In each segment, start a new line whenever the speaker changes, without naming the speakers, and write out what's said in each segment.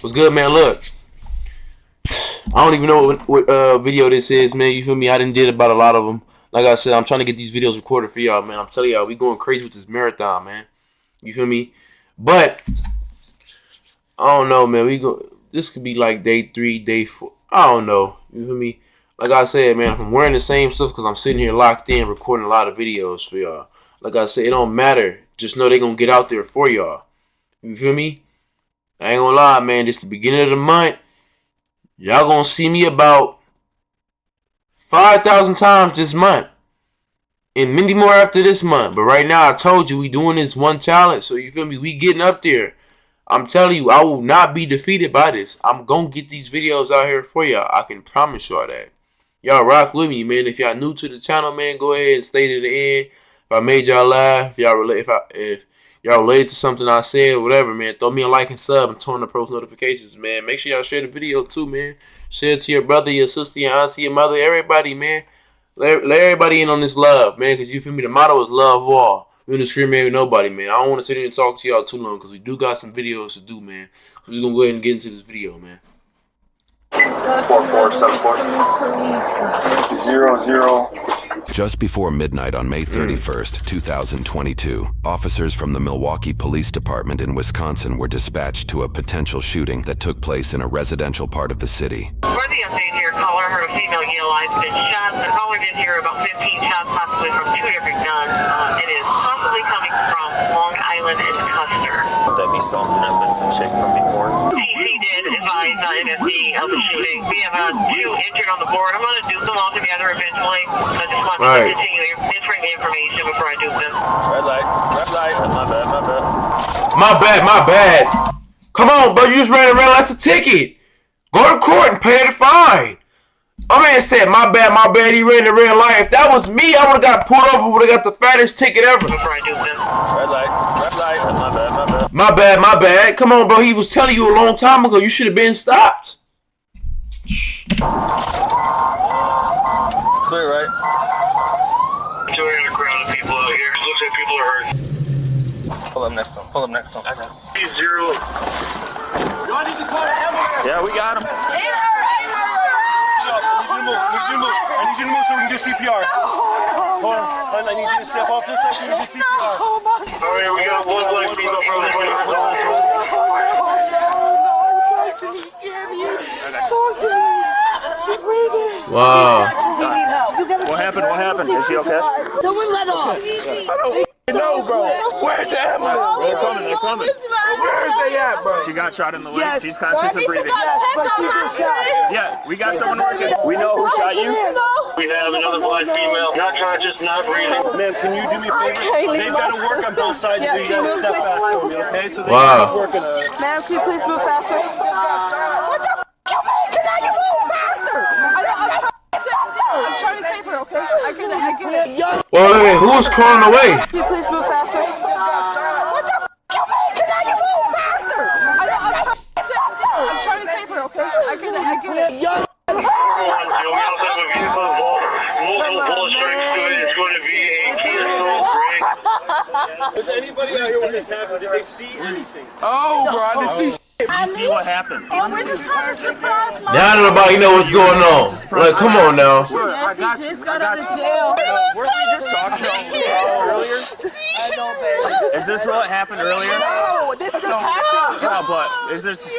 What's good, man? Look, I don't even know what video this is, man. You feel me? I done did about a lot of them. Like I said, I'm trying to get these videos recorded for y'all, man. I'm telling y'all, we going crazy with this marathon, man. You feel me? But I don't know, man. This could be like day 3, day 4. I don't know. You feel me? Like I said, man, if I'm wearing the same stuff because I'm sitting here locked in recording a lot of videos for y'all. Like I said, it don't matter. Just know they gonna get out there for y'all. You feel me? I ain't gonna lie, man. This the beginning of the month. Y'all gonna see me about 5,000 times this month. And many more after this month. But right now, I told you, we doing this one challenge. So you feel me? We getting up there. I'm telling you, I will not be defeated by this. I'm gonna get these videos out here for y'all. I can promise y'all that. Y'all rock with me, man. If y'all new to the channel, man, go ahead and stay to the end. If I made y'all laugh, if y'all related to something I said, whatever, man, throw me a like and sub and turn on the post notifications, man. Make sure y'all share the video too, man. Share it to your brother, your sister, your auntie, your mother, everybody, man. Let everybody in on this love, man, because you feel me? The motto is love all. We don't discriminate with nobody, man. I don't want to sit here and talk to y'all too long because we do got some videos to do, man. So we're just going to go ahead and get into this video, man.
4474 00.
Just before midnight on May 31st, 2022, officers from the Milwaukee Police Department in Wisconsin were dispatched to a potential shooting that took place in a residential part of the city.
For the update here, caller heard a female yell, "I've been shot." The caller did hear about 15 shots, possibly from 2 different guns. It is possibly coming from Long Island and Custer.
Would that be something that been some chick from before?
TC did advise NFD of the shooting. We have 2 injured on the board. I'm going to dupe them all together eventually. I just want to continue entering the information before I dupe them.
Red light, red light. My bad, my bad.
My bad. Come on, bro. You just ran a red light. That's a ticket. Go to court and pay the fine. My man said, my bad, he ran the red light. If that was me, I would have got pulled over, would have got the fattest ticket ever.
Before I dupe them.
Red light, my bad, my bad.
My bad. Come on, bro. He was telling you a long time ago. You should have been stopped.
Clear, right?
So we're in a crowd of people out here. Looks like people are hurt.
Pull up next one. I got him.
He's 0.
Yeah, we got him.
I need you to move so we can do CPR. Hold on. I need you to step off this side so we can do CPR.
Alright, we got one black female from the
Wow.
What happened? Is he okay?
Someone let off.
I don't know, bro. Where's the ambulance? They're coming. Where is they at, bro?
She got shot in the legs. She's conscious and breathing.
But she just shot.
Yeah, we got someone working. We know who shot you.
We have another black female, not conscious, not breathing.
Ma'am, can you do me a favor? They've got to work on both sides, so you got to step back for me, okay? So they got to work on
Ma'am, can you please move faster? What the f*** you mean? Can I move faster? I'm trying to save her, okay? I get it.
Wait, who was crawling away?
Can you please move faster? What the f*** you mean? Can I move faster? I'm trying to save her, okay? I get it.
We also have a vehicle multiple bullet strikes to it. It's going to be a T-assault break.
Is anybody out here when this happened? Did they see anything?
Oh, bro, I didn't see
You see what happened?
We're just trying to surprise my
Now nobody know what's going on. Like, come on now.
Yes, he just got out of jail.
Weren't we just talking earlier? Is this what happened earlier?
No, this just happened.
No, but is this...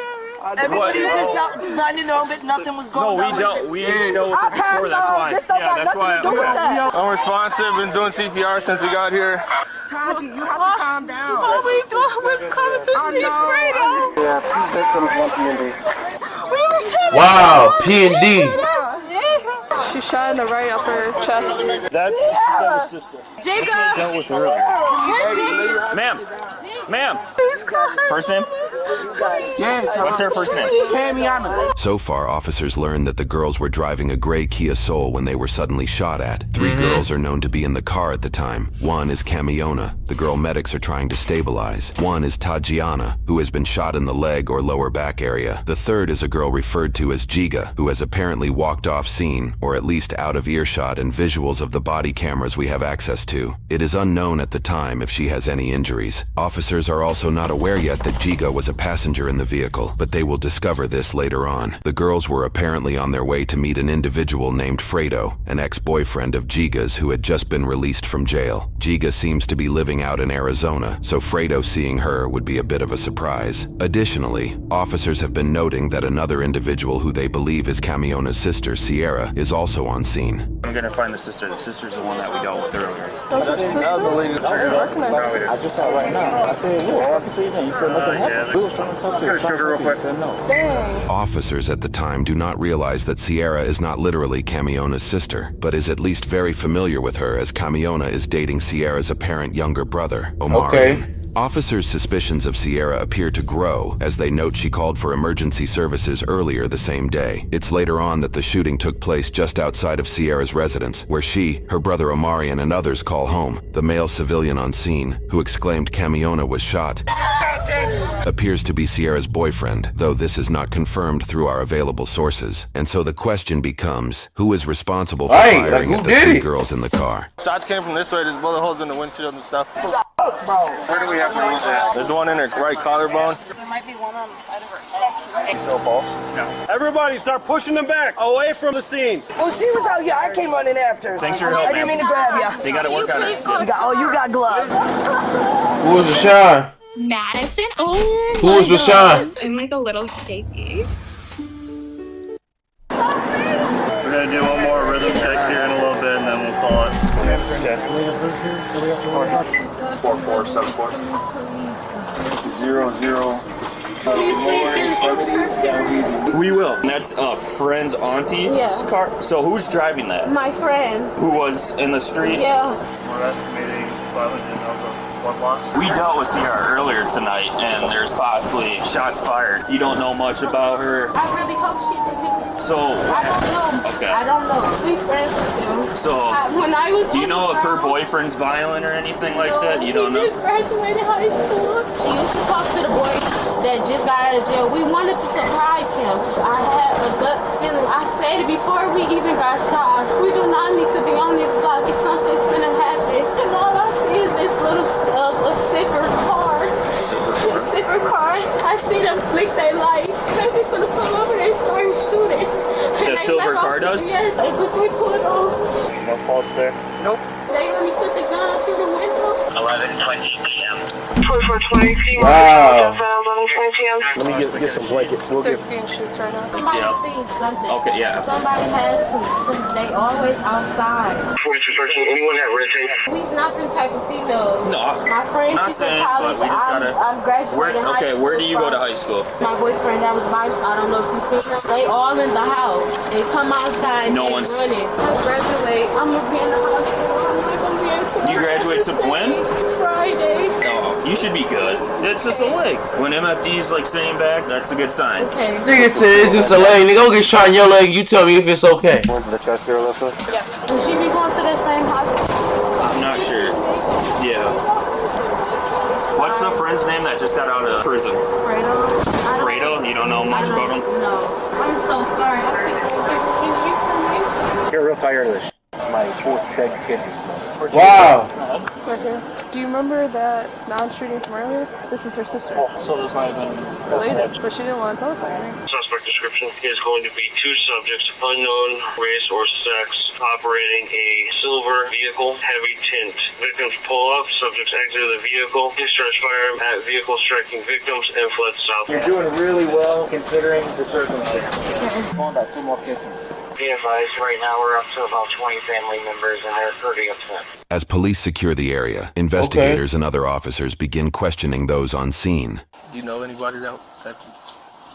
Everybody was just out minding their own business. Nothing was going on.
We didn't know what before, that's why.
This don't got nothing to do with that.
Unresponsive, been doing CPR since we got here.
Taji, you have to calm down.
All we doing was coming to see Fredo.
Yeah, 2 victims, 1 PND.
Wow, P&D.
She shot in the right upper chest.
That's his sister.
Jacob!
Dealt with earlier.
Ma'am. First name?
Yes.
What's her first name?
Camiana.
So far, officers learned that the girls were driving a gray Kia Soul when they were suddenly shot at. 3 girls are known to be in the car at the time. One is Camiona, the girl medics are trying to stabilize. One is Tajiana, who has been shot in the leg or lower back area. The third is a girl referred to as Giga, who has apparently walked off scene, or at least out of earshot and visuals of the body cameras we have access to. It is unknown at the time if she has any injuries. Officers are also not aware yet that Giga was a passenger in the vehicle, but they will discover this later on. The girls were apparently on their way to meet an individual named Fredo, an ex-boyfriend of Giga's who had just been released from jail. Giga seems to be living out in Arizona, so Fredo seeing her would be a bit of a surprise. Additionally, officers have been noting that another individual who they believe is Camiona's sister, Sierra, is also on scene.
I'm gonna find the sister. The sister's the one that we dealt with earlier.
I just saw it right now. I said, we was talking to you then. You said nothing happened. We was trying to talk to you. You said no.
Officers at the time do not realize that Sierra is not literally Camiona's sister, but is at least very familiar with her as Camiona is dating Sierra's apparent younger brother, Omarion.
Okay.
Officers' suspicions of Sierra appear to grow as they note she called for emergency services earlier the same day. It's later on that the shooting took place just outside of Sierra's residence, where she, her brother Omarion, and others call home. The male civilian on scene, who exclaimed Camiona was shot, appears to be Sierra's boyfriend, though this is not confirmed through our available sources. And so the question becomes, who is responsible for firing at the three girls in the car?
Shots came from this way. There's bullet holes in the windshield and stuff. Where do we have rooms at? There's one in her right collarbone.
There might be one on the side of her head, too.
No balls? No. Everybody start pushing them back, away from the scene.
Well, she was out here. I came running after.
Thanks for your help,
I didn't mean to grab you.
They gotta work on it.
You got gloves.
Who was Rashawn?
Madison? Oh,
Who was Rashawn?
I'm like a little shaky.
We're gonna do one more rhythm check here in a little bit, and then we'll call it. Okay. 4474 00.
We will. And that's a friend's auntie's car. So who's driving that?
My friend.
Who was in the street?
Yeah.
We're estimating violent one loss.
We dealt with Sierra earlier tonight, and there's possibly shots fired. You don't know much about her.
I really hope she didn't.
So
I don't know.
Okay.
I don't know. We friends with them.
So
when I was
do you know if her boyfriend's violent or anything like that? You don't know?
He just graduated high school. She used to talk to the boy that just got out of jail. We wanted to surprise him. I had a gut feeling. I said it before we even got shot. We do not need to be on this block. If something's gonna happen. And all I see is this little a silver car. A silver car. I see them flick their lights. Crazy for the pull over and start shooting.
The silver car does?
Yes, they pull it off.
No pulse there? Nope.
They only put the gun through the window.
11:20 p.m. 2420 p.m.
Wow.
11:20 p.m.
Let me get some blankets. We'll
They're
get.
being shoots right now.
Somebody seen something.
Okay, yeah.
Somebody had to. They always outside.
4213. Anyone have red tape?
We's not them type of females.
No,
My friend,
not
she's in
saying,
college.
but we just gotta-
I'm graduating high
Okay,
school.
where do you go to high school?
My boyfriend, that was my, I don't know if you seen him. They all in the house. They come outside and
No
they
one's-
running. I graduate. I'm gonna be in the hospital. I'm not gonna be able to.
You graduate to when?
Friday.
No, you should be good. It's just a leg. When MFD's like sitting back, that's a good sign.
Okay.
Nigga said it's just a leg. Nigga, go get shot in your leg. You tell me if it's okay.
The chest here, Alyssa?
Yes. Will she be going to the same hospital?
I'm not sure. Yeah. What's the friend's name that just got out of prison?
Fredo.
Fredo? You don't know much about him?
No. I'm so sorry. I can't give any information.
You're real tired of this. My fourth dead kid is
Wow.
Right here. Do you remember that non-shooting from earlier? This is her sister.
So this might have been
Related, but she didn't want to tell us anything.
Suspect description is going to be two subjects, unknown race or sex, operating a silver vehicle, heavy tint. Victims pull up, subjects exit the vehicle, discharge firearm at vehicle, striking victims, and fled south.
You're doing really well considering the circumstances. Found out 2 more cases.
Be advised, right now we're up to about 20 family members and they're pretty upset.
As police secure the area, investigators and other officers begin questioning those on scene.
Do you know anybody that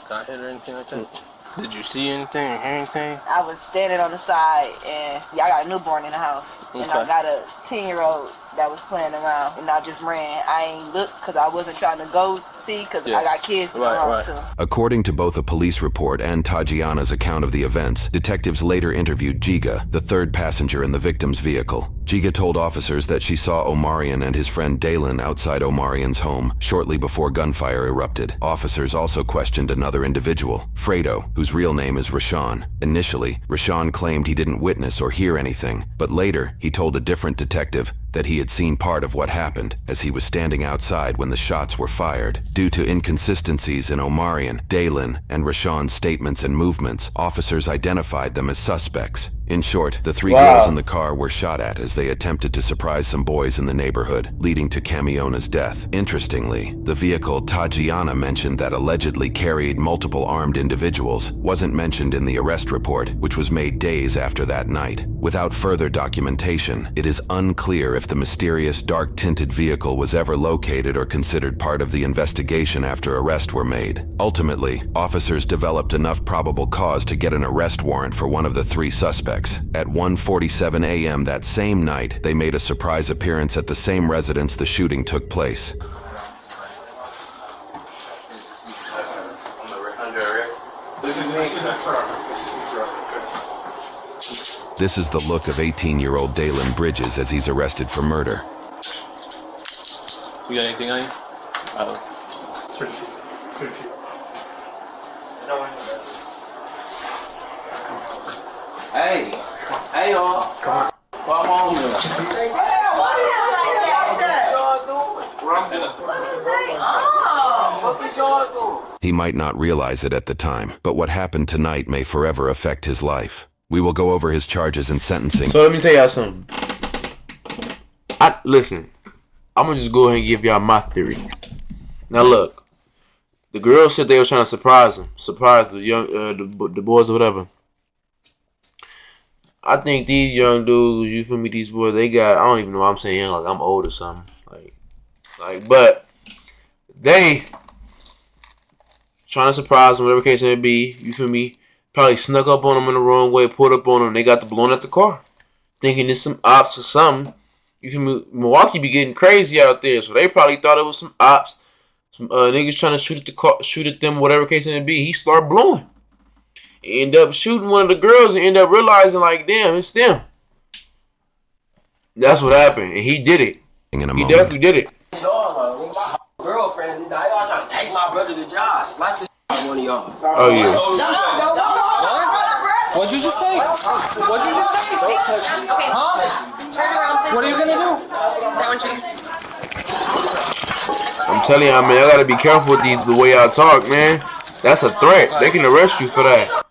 got hit or anything like that? Did you see anything or hear anything?
I was standing on the side, and I got a newborn in the house. And I got a 10-year-old that was playing around, and I just ran. I ain't looked because I wasn't trying to go see because I got kids to go home too.
According to both a police report and Tajiana's account of the events, detectives later interviewed Giga, the third passenger in the victim's vehicle. Giga told officers that she saw Omarion and his friend Dalen outside Omarion's home shortly before gunfire erupted. Officers also questioned another individual, Fredo, whose real name is Rashawn. Initially, Rashawn claimed he didn't witness or hear anything, but later he told a different detective that he had seen part of what happened as he was standing outside when the shots were fired. Due to inconsistencies in Omarion, Dalen, and Rashawn's statements and movements, officers identified them as suspects. In short, the three girls in the car were shot at as they attempted to surprise some boys in the neighborhood, leading to Camiona's death. Interestingly, the vehicle Tajiana mentioned that allegedly carried multiple armed individuals wasn't mentioned in the arrest report, which was made days after that night. Without further documentation, it is unclear if the mysterious dark-tinted vehicle was ever located or considered part of the investigation after arrests were made. Ultimately, officers developed enough probable cause to get an arrest warrant for one of the three suspects. At 1:47 a.m. that same night, they made a surprise appearance at the same residence the shooting took place. This is the look of 18-year-old Dalen Bridges as he's arrested for murder.
You got anything on you?
Hey, y'all. Come on. Come on, man.
He might not realize it at the time, but what happened tonight may forever affect his life. We will go over his charges and sentencing.
So let me tell y'all something. Listen, I'm gonna just go ahead and give y'all my theory. Now look, the girls said they were trying to surprise the young, the boys or whatever. I think these young dudes, you feel me, these boys, they got, I don't even know what I'm saying, like I'm old or something. But they trying to surprise them, whatever case it may be, you feel me, probably snuck up on them in the wrong way, pulled up on them, they got the blown at the car. Thinking it's some ops or something. You feel me, Milwaukee be getting crazy out there, so they probably thought it was some ops, some niggas trying to shoot at them, whatever case it may be. He started blowing. He ended up shooting one of the girls and ended up realizing, like, damn, it's them. That's what happened, and he did it. He definitely did it.
My girlfriend, y'all trying to take my brother to job, slap the out of one of y'all.
Oh, yeah.
What'd you just say? What'd you just say? Don't touch me.
Okay.
Huh?
Turn around, please.
What are you gonna do?
That one, Chase.
I'm telling y'all, man, I gotta be careful with the way y'all talk, man. That's a threat. They can arrest you for that.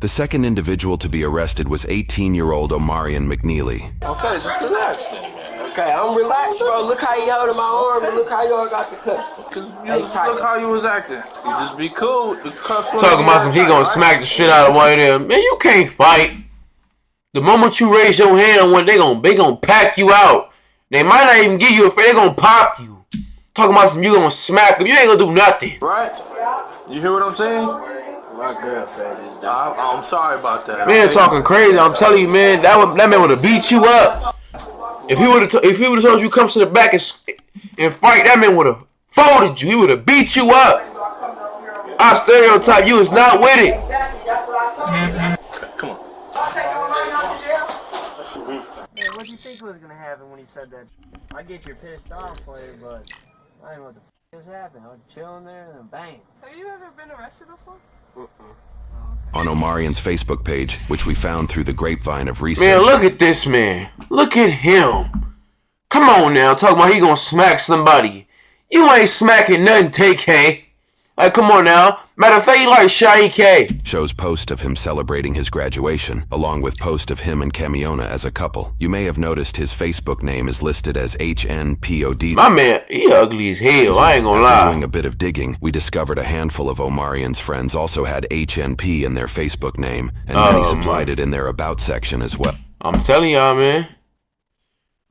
The second individual to be arrested was 18-year-old Omarion McNeely.
Okay, just relax then, man.
Okay, I'm relaxed, bro. Look how you holding my arm and look how y'all got the cut.
Look how you was acting. You just be cool.
Talking about some, he gonna smack the shit out of one of them. Man, you can't fight. The moment you raise your hand on one, they gonna pack you out. They might not even give you a fight. They gonna pop you. Talking about some, you gonna smack them. You ain't gonna do nothing.
Right? You hear what I'm saying?
My girl said this.
I'm sorry about that.
Man, talking crazy. I'm telling you, man, that man would have beat you up. If he would have told you come to the back and fight, that man would have folded you. He would have beat you up. I stereotype you is not with it.
Come on.
Man, what do you think was gonna happen when he said that? I get you're pissed off for it, but I don't know what the f just happened. I was chilling there and then bang.
Have you ever been arrested before?
On Omarion's Facebook page, which we found through the grapevine of research.
Man, look at this man. Look at him. Come on now, talking about he gonna smack somebody. You ain't smacking nothing, TK. Like, come on now. Matter of fact, you like Shy K.
Shows post of him celebrating his graduation, along with post of him and Camiona as a couple. You may have noticed his Facebook name is listed as HNPOD.
My man, he ugly as hell. I ain't gonna lie.
After doing a bit of digging, we discovered a handful of Omarion's friends also had HNP in their Facebook name, and many supplied it in their about section as well.
I'm telling y'all, man.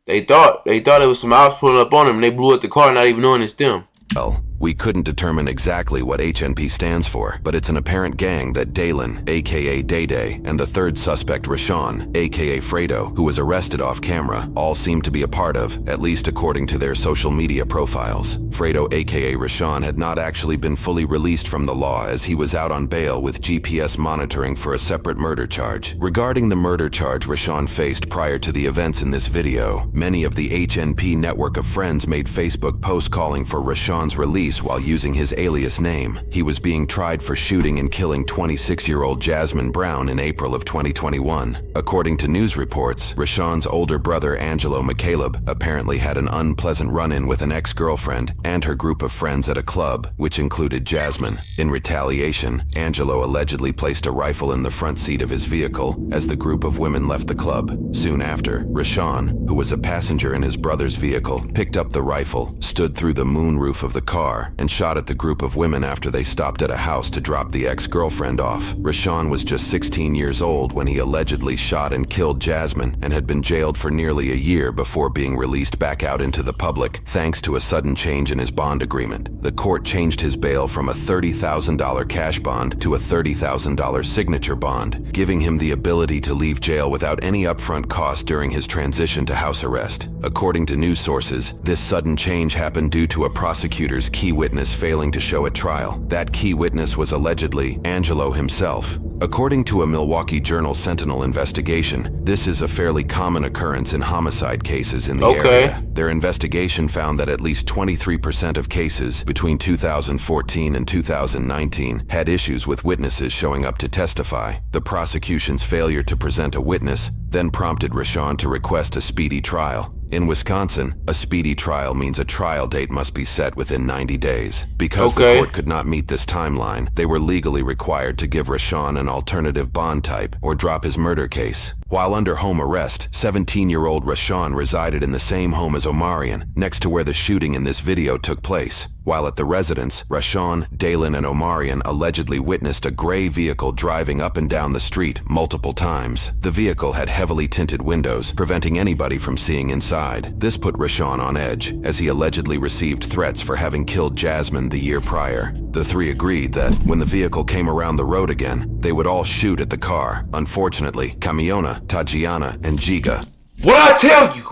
They thought it was some ops pulling up on them, and they blew up the car, not even knowing it's them.
Well, we couldn't determine exactly what HNP stands for, but it's an apparent gang that Dalen, aka Day Day, and the third suspect Rashawn, aka Fredo, who was arrested off camera, all seem to be a part of, at least according to their social media profiles. Fredo, aka Rashawn, had not actually been fully released from the law as he was out on bail with GPS monitoring for a separate murder charge. Regarding the murder charge Rashawn faced prior to the events in this video, many of the HNP network of friends made Facebook posts calling for Rashawn's release police while using his alias name. He was being tried for shooting and killing 26-year-old Jasmine Brown in April of 2021. According to news reports, Rashawn's older brother Angelo McCaleb apparently had an unpleasant run-in with an ex-girlfriend and her group of friends at a club, which included Jasmine. In retaliation, Angelo allegedly placed a rifle in the front seat of his vehicle as the group of women left the club. Soon after, Rashawn, who was a passenger in his brother's vehicle, picked up the rifle, stood through the moonroof of the car, and shot at the group of women after they stopped at a house to drop the ex-girlfriend off. Rashawn was just 16 years old when he allegedly shot and killed Jasmine and had been jailed for nearly a year before being released back out into the public thanks to a sudden change in his bond agreement. The court changed his bail from a $30,000 cash bond to a $30,000 signature bond, giving him the ability to leave jail without any upfront cost during his transition to house arrest. According to news sources, this sudden change happened due to a prosecutor's key witness failing to show at trial. That key witness was allegedly Angelo himself. According to a Milwaukee Journal Sentinel investigation, this is a fairly common occurrence in homicide cases in the area. Their investigation found that at least 23% of cases between 2014 and 2019 had issues with witnesses showing up to testify. The prosecution's failure to present a witness then prompted Rashawn to request a speedy trial. In Wisconsin, a speedy trial means a trial date must be set within 90 days. Because the court could not meet this timeline, they were legally required to give Rashawn an alternative bond type or drop his murder case. While under home arrest, 17-year-old Rashawn resided in the same home as Omarion, next to where the shooting in this video took place. While at the residence, Rashawn, Dalen, and Omarion allegedly witnessed a gray vehicle driving up and down the street multiple times. The vehicle had heavily tinted windows, preventing anybody from seeing inside. This put Rashawn on edge, as he allegedly received threats for having killed Jasmine the year prior. The three agreed that, when the vehicle came around the road again, they would all shoot at the car. Unfortunately, Camiona, Tatiana, and Giga.
What I tell you?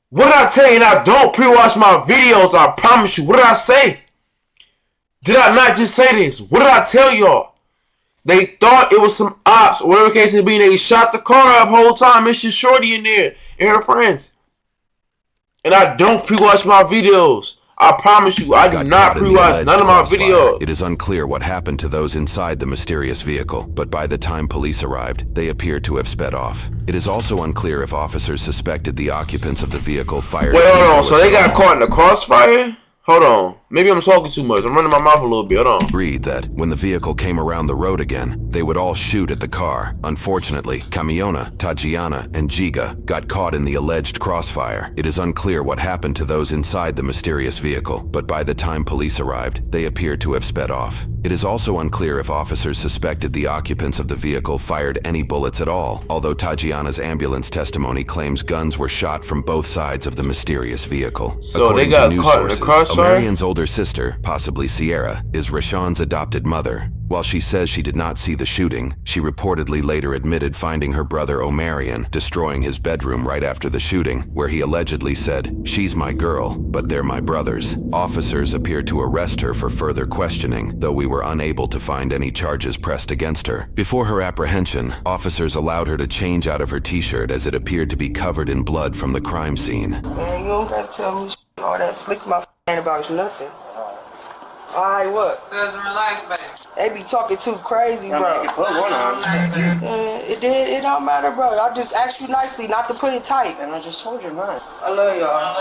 What did I tell you? And I don't pre-watch my videos, I promise you. What did I say? Did I not just say this? What did I tell y'all? They thought it was some ops, or whatever case it be. They shot the car up whole time. It's just Shorty in there and her friends. And I don't pre-watch my videos. I promise you, I do not pre-watch none of my videos.
It is unclear what happened to those inside the mysterious vehicle, but by the time police arrived, they appeared to have sped off. It is also unclear if officers suspected the occupants of the vehicle fired.
Wait, hold on. So they got caught in the crossfire? Hold on. Maybe I'm talking too much. I'm running my mouth a little bit. Hold on.
Agreed that when the vehicle came around the road again, they would all shoot at the car. Unfortunately, Camiona, Tatiana, and Giga got caught in the alleged crossfire. It is unclear what happened to those inside the mysterious vehicle, but by the time police arrived, they appeared to have sped off. It is also unclear if officers suspected the occupants of the vehicle fired any bullets at all, although Tatiana's ambulance testimony claims guns were shot from both sides of the mysterious vehicle.
So
according
they got
to news
caught in the
sources,
crossfire?
Omarion's older sister, possibly Sierra, is Rashawn's adopted mother. While she says she did not see the shooting, she reportedly later admitted finding her brother Omarion destroying his bedroom right after the shooting, where he allegedly said, "She's my girl, but they're my brothers." Officers appeared to arrest her for further questioning, though we were unable to find any charges pressed against her. Before her apprehension, officers allowed her to change out of her t-shirt as it appeared to be covered in blood from the crime scene.
Man, you don't gotta tell me all that slick my ain't about nothing. Alright, what?
Just relax, baby.
They be talking too crazy, bro. It don't matter, bro. I just asked you nicely not to put it tight. And I just told you not. I love y'all.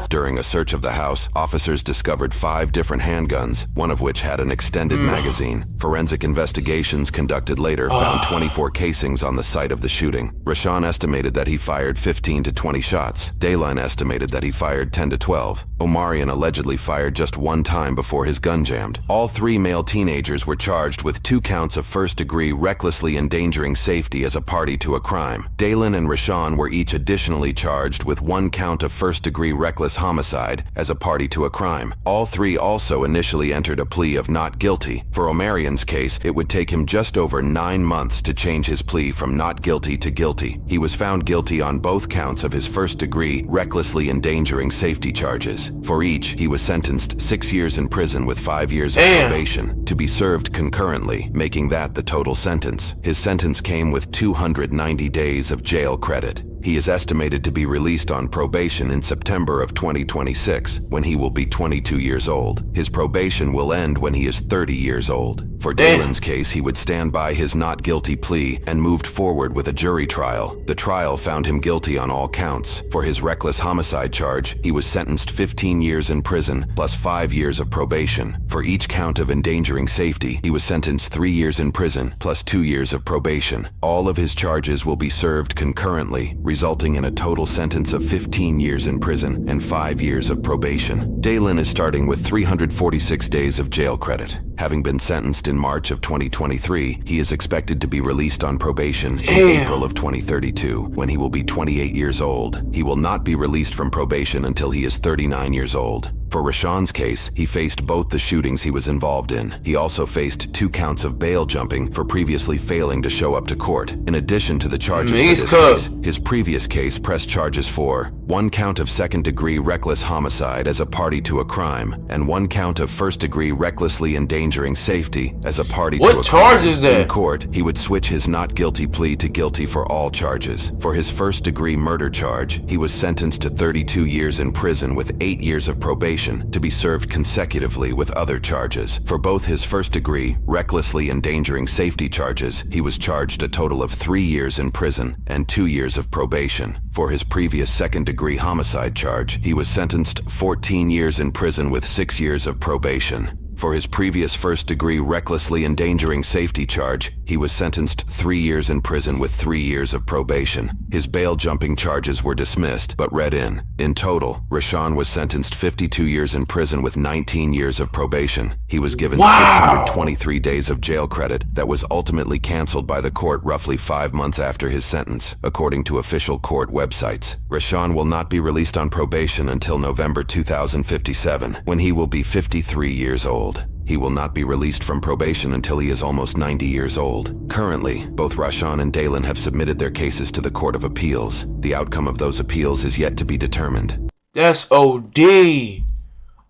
During a search of the house, officers discovered 5 different handguns, one of which had an extended magazine. Forensic investigations conducted later found 24 casings on the site of the shooting. Rashawn estimated that he fired 15 to 20 shots. Dayline estimated that he fired 10 to 12. Omarion allegedly fired just one time before his gun jammed. All 3 male teenagers were charged with 2 counts of first-degree recklessly endangering safety as a party to a crime. Dalen and Rashawn were each additionally charged with 1 count of first-degree reckless homicide as a party to a crime. All 3 also initially entered a plea of not guilty. For Omarion's case, it would take him just over 9 months to change his plea from not guilty to guilty. He was found guilty on both counts of his first-degree recklessly endangering safety charges. For each, he was sentenced 6 years in prison with 5 years of probation, to be served concurrently, making that the total sentence. His sentence came with 290 days of jail credit. He is estimated to be released on probation in September of 2026, when he will be 22 years old. His probation will end when he is 30 years old. For Dalen's case, he would stand by his not guilty plea and moved forward with a jury trial. The trial found him guilty on all counts. For his reckless homicide charge, he was sentenced 15 years in prison plus 5 years of probation. For each count of endangering safety, he was sentenced 3 years in prison plus 2 years of probation. All of his charges will be served concurrently, resulting in a total sentence of 15 years in prison and 5 years of probation. Dalen is starting with 346 days of jail credit. Having been sentenced in March of 2023, he is expected to be released on probation in April of 2032, when he will be 28 years old. He will not be released from probation until he is 39 years old. For Rashawn's case, he faced both the shootings he was involved in. He also faced 2 counts of bail jumping for previously failing to show up to court. In addition to the charges for this case, his previous case pressed charges for 1 count of second-degree reckless homicide as a party to a crime, and 1 count of first-degree recklessly endangering safety as a party to a crime.
What charge is that?
In court, he would switch his not guilty plea to guilty for all charges. For his first-degree murder charge, he was sentenced to 32 years in prison with 8 years of probation to be served consecutively with other charges. For both his first-degree, recklessly endangering safety charges, he was charged a total of 3 years in prison and 2 years of probation. For his previous second-degree homicide charge, he was sentenced 14 years in prison with 6 years of probation. For his previous first-degree recklessly endangering safety charge, he was sentenced 3 years in prison with 3 years of probation. His bail-jumping charges were dismissed, but read in. In total, Rashawn was sentenced 52 years in prison with 19 years of probation. He was given 623 days of jail credit that was ultimately canceled by the court roughly 5 months after his sentence, according to official court websites. Rashawn will not be released on probation until November 2057, when he will be 53 years old. He will not be released from probation until he is almost 90 years old. Currently, both Rashawn and Dalen have submitted their cases to the Court of Appeals. The outcome of those appeals is yet to be determined.
That's OD.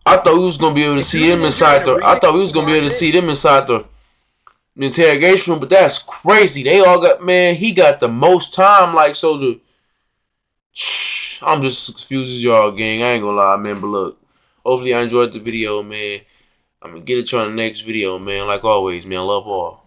I thought we was gonna be able to see them inside the. I thought we was gonna be able to see them inside the interrogation room, but that's crazy. They all got, man. He got the most time. Like, so the. I'm just as confused as y'all, gang. I ain't gonna lie, man. But look, hopefully I enjoyed the video, man. I'm gonna get at you on the next video, man. Like always, man. Love all.